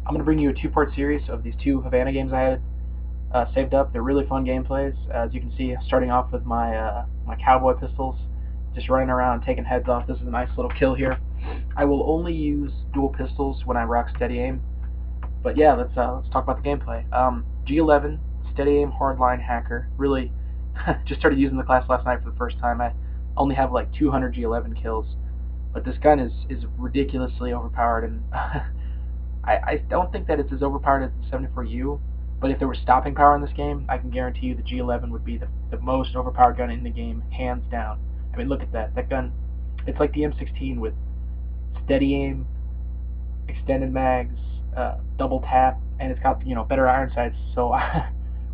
I'm going to bring you a two-part series of these two Havana games I had saved up. They're really fun gameplays. As you can see, starting off with my cowboy pistols, just running around taking heads off. This is a nice little kill here. I will only use dual pistols when I rock steady aim. But yeah, let's talk about the gameplay. G11 steady aim hardline hacker. Really, just started using the class last night for the first time. I only have like 200 G11 kills, but this gun is ridiculously overpowered, and I don't think that it's as overpowered as the 74U, but if there was stopping power in this game, I can guarantee you the G11 would be the most overpowered gun in the game, hands down. I mean, look at that. That gun, it's like the M16 with steady aim, extended mags, double tap, and it's got, better iron sights. So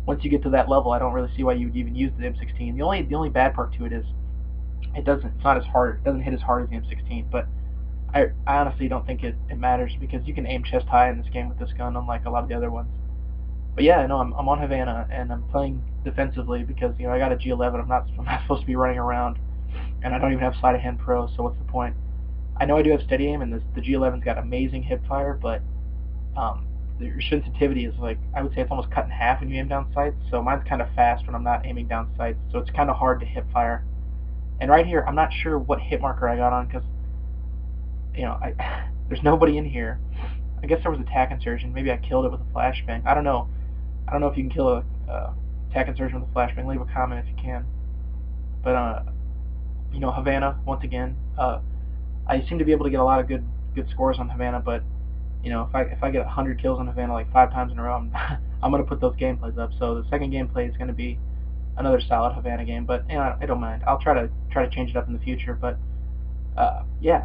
once you get to that level, I don't really see why you would even use the M16. The only bad part to it is it's not as hard. It doesn't hit as hard as the M16, but I honestly don't think it matters because you can aim chest high in this game with this gun, unlike a lot of the other ones. But yeah, no, I'm on Havana and I'm playing defensively because I got a G11. I'm not supposed to be running around, and I don't even have sleight of hand pro. So what's the point? I know I do have steady aim, and the G11's got amazing hip fire, but your sensitivity is like, I would say it's almost cut in half when you aim down sights. So mine's kind of fast when I'm not aiming down sights, so it's kind of hard to hip fire. And right here, I'm not sure what hit marker I got on because there's nobody in here. I guess there was a tac insertion. Maybe I killed it with a flashbang. I don't know. I don't know if you can kill a tac insertion with a flashbang. Leave a comment if you can. But Havana once again. I seem to be able to get a lot of good scores on Havana, but if I get 100 kills on Havana like 5 times in a row, I'm gonna put those gameplays up. So the second gameplay is gonna be another solid Havana game, but I don't mind. I'll try to change it up in the future. But yeah.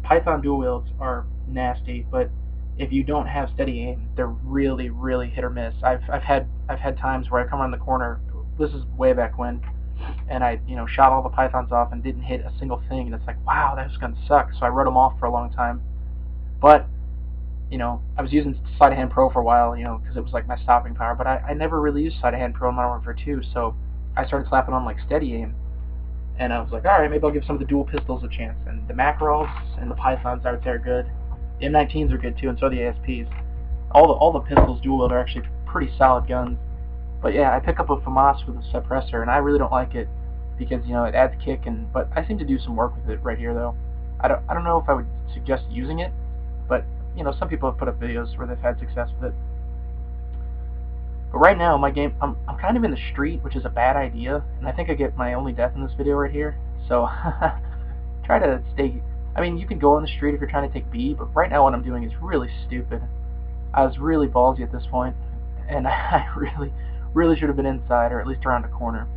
Python dual wields are nasty, but if you don't have steady aim, they're really, really hit or miss. I've had times where I come around the corner. This is way back when, and I shot all the pythons off and didn't hit a single thing, and it's like, wow, that's gonna suck. So I wrote them off for a long time. But I was using sleight of hand pro for a while, because it was like my stopping power. But I never really used sleight of hand pro in Modern Warfare 2, so I started slapping on like steady aim. And I was like, alright, maybe I'll give some of the dual pistols a chance. And the Makarals and the Pythons, I would say, are good. The M19s are good too, and so are the ASPs. All the pistols dual wield are actually pretty solid guns. But yeah, I pick up a FAMAS with a suppressor, and I really don't like it because it adds kick. But I seem to do some work with it right here, though. I don't know if I would suggest using it, but some people have put up videos where they've had success with it. But right now, my game, I'm kind of in the street, which is a bad idea, and I think I get my only death in this video right here. So try to stay. I mean, you can go on the street if you're trying to take B, but right now what I'm doing is really stupid. I was really ballsy at this point, and I really should have been inside or at least around a corner.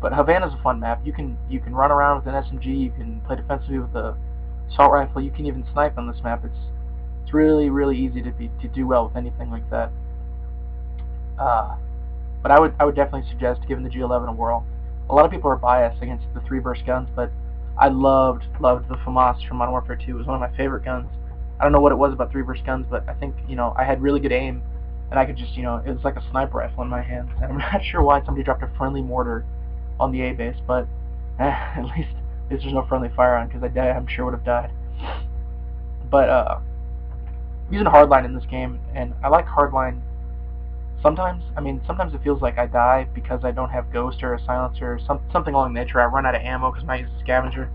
But Havana's a fun map. You can run around with an SMG. You can play defensively with a assault rifle. You can even snipe on this map. It's really easy to do well with anything like that. But I would definitely suggest giving the G11 a whirl. A lot of people are biased against the 3-burst guns, but I loved the FAMAS from Modern Warfare 2. It was one of my favorite guns. I don't know what it was about 3-burst guns, but I think I had really good aim, and I could just it was like a sniper rifle in my hands. And I'm not sure why somebody dropped a friendly mortar on the A base, but at least there's no friendly fire on, because I'm sure would have died. But I'm using hardline in this game, and I like hardline. Sometimes it feels like I die because I don't have Ghost or a Silencer or something along the nature. I run out of ammo because I use a Scavenger.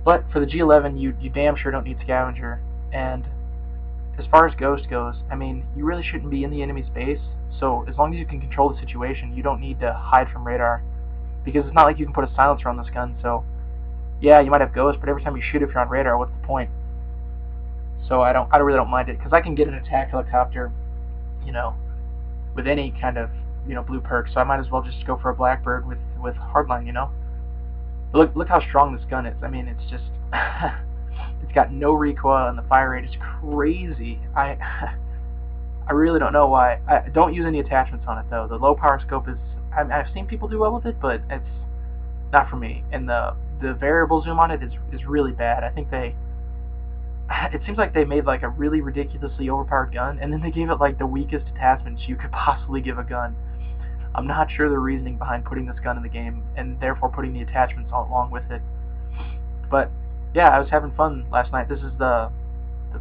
But for the G11, you damn sure don't need Scavenger. And as far as Ghost goes, you really shouldn't be in the enemy's base. So as long as you can control the situation, you don't need to hide from radar. Because it's not like you can put a Silencer on this gun. So yeah, you might have Ghost, but every time you shoot if you're on radar, what's the point? So I really don't mind it, because I can get an attack helicopter, with any kind of blue perk, so I might as well just go for a Blackbird with hardline. But look how strong this gun is. It's just it's got no recoil, and the fire rate is crazy. I really don't know why. I don't use any attachments on it though. The low power scope is, I've seen people do well with it, but it's not for me. And the variable zoom on it is really bad. I think it seems like they made like a really ridiculously overpowered gun, and then they gave it like the weakest attachments you could possibly give a gun. I'm not sure the reasoning behind putting this gun in the game, and therefore putting the attachments along with it. But yeah, I was having fun last night. This is the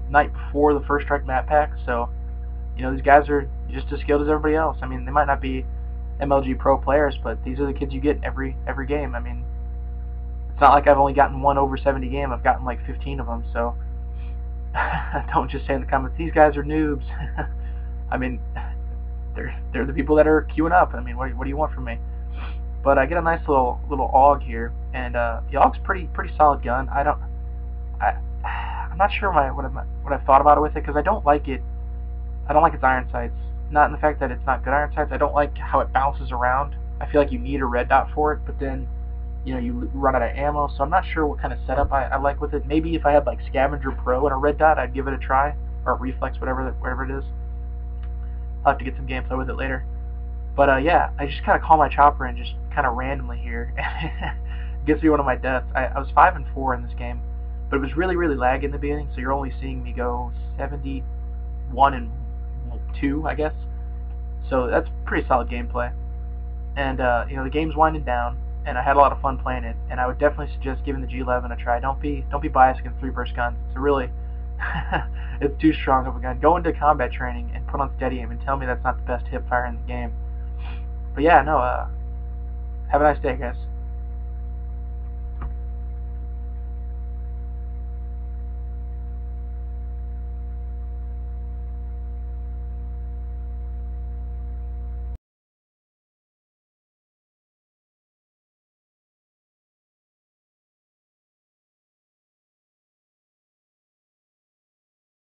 the night before the First Strike map pack, so you know these guys are just as skilled as everybody else. I mean, they might not be MLG Pro players, but these are the kids you get every game. I mean, it's not like I've only gotten one over 70 game. I've gotten like 15 of them, so don't just say in the comments, these guys are noobs. I mean, they're the people that are queuing up. I mean, what do you want from me? But I get a nice little AUG here, and the AUG's pretty solid gun. I'm not sure what I've thought about it with it, because I don't like it. I don't like its iron sights. Not in the fact that it's not good iron sights. I don't like how it bounces around. I feel like you need a red dot for it, but then you run out of ammo. So I'm not sure what kind of setup I like with it. Maybe if I had like Scavenger Pro and a red dot, I'd give it a try, or Reflex, whatever it is. I'll have to get some gameplay with it later. But yeah, I just kind of call my chopper in just kind of randomly here. It gives me one of my deaths. I was 5 and 4 in this game, but it was really laggy in the beginning, so you're only seeing me go 71 and 2, I guess. So that's pretty solid gameplay. And the game's winding down, and I had a lot of fun playing it. And I would definitely suggest giving the G11 a try. Don't be biased against 3-burst guns. It's really it's too strong of a gun. Go into combat training and put on steady aim and tell me that's not the best hip fire in the game. But yeah, no. Have a nice day, guys.